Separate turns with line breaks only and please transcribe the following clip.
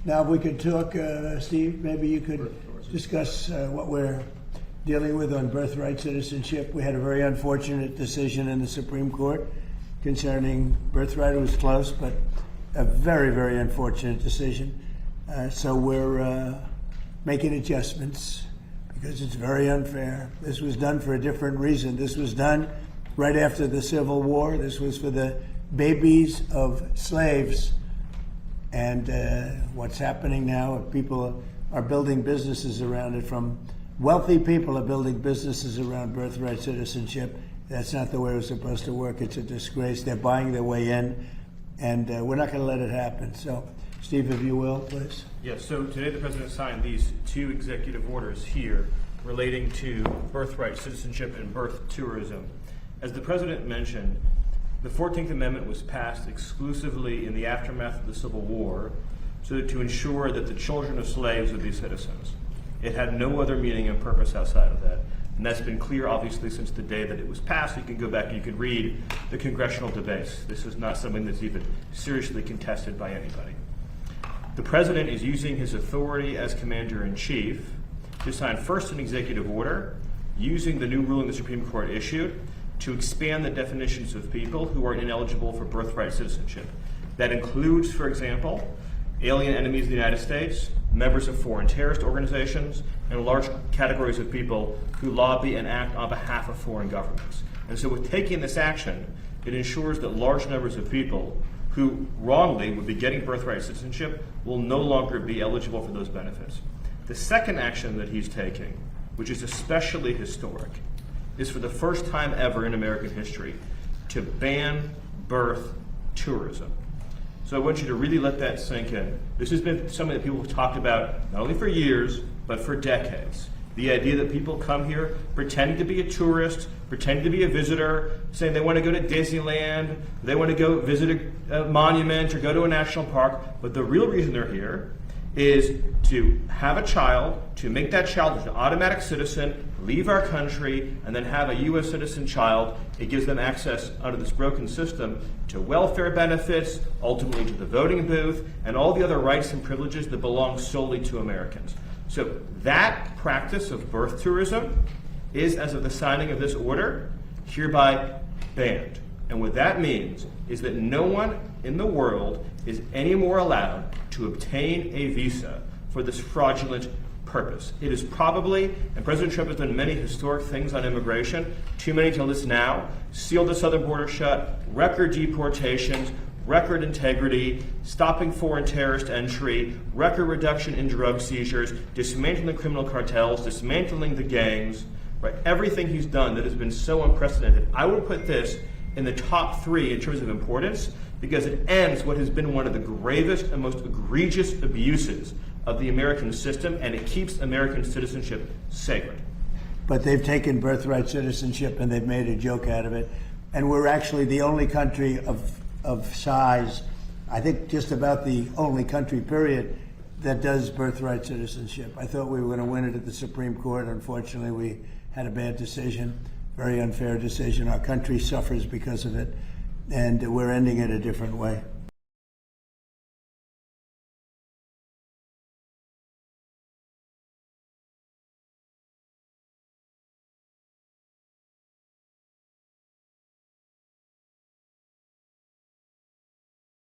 Now, if we could talk, Steve, maybe you could discuss what we're dealing with on birthright citizenship. We had a very unfortunate decision in the Supreme Court concerning birthright. It was close, but a very, very unfortunate decision. So we're making adjustments because it's very unfair. This was done for a different reason. This was done right after the Civil War. This was for the babies of slaves. And what's happening now, people are building businesses around it. From wealthy people are building businesses around birthright citizenship. That's not the way it was supposed to work. It's a disgrace. They're buying their way in, and we're not going to let it happen. So, Steve, if you will, please.
Yes, so today the President signed these two executive orders here relating to birthright citizenship and birth tourism. As the President mentioned, the 14th Amendment was passed exclusively in the aftermath of the Civil War to ensure that the children of slaves would be citizens. It had no other meaning and purpose outside of that. And that's been clear, obviously, since the day that it was passed. You can go back and you can read the congressional debates. This is not something that's even seriously contested by anybody. The President is using his authority as Commander-in-Chief to sign first an executive order using the new ruling the Supreme Court issued to expand the definitions of people who are ineligible for birthright citizenship. That includes, for example, alien enemies of the United States, members of foreign terrorist organizations, and large categories of people who lobby and act on behalf of foreign governments. And so with taking this action, it ensures that large numbers of people who wrongly would be getting birthright citizenship will no longer be eligible for those benefits. The second action that he's taking, which is especially historic, is for the first time ever in American history to ban birth tourism. So I want you to really let that sink in. This has been something that people have talked about not only for years, but for decades. The idea that people come here pretending to be a tourist, pretending to be a visitor, saying they want to go to Disneyland, they want to go visit a monument or go to a national park, but the real reason they're here is to have a child, to make that child an automatic citizen, leave our country, and then have a U.S. citizen child. It gives them access under this broken system to welfare benefits, ultimately to the voting booth, and all the other rights and privileges that belong solely to Americans. So that practice of birth tourism is, as of the signing of this order, hereby banned. And what that means is that no one in the world is any more allowed to obtain a visa for this fraudulent purpose. It is probably, and President Trump has done many historic things on immigration, too many to list now, sealed the southern border shut, record deportations, record integrity, stopping foreign terrorist entry, record reduction in drug seizures, dismantling criminal cartels, dismantling the gangs, right? Everything he's done that has been so unprecedented. I would put this in the top 3 in terms of importance because it ends what has been one of the gravest and most egregious abuses of the American system, and it keeps American citizenship sacred.
But they've taken birthright citizenship and they've made a joke out of it. And we're actually the only country of size, I think just about the only country, period, that does birthright citizenship. I thought we were going to win it at the Supreme Court. Unfortunately, we had a bad decision, very unfair decision. Our country suffers because of it, and we're ending it a different way.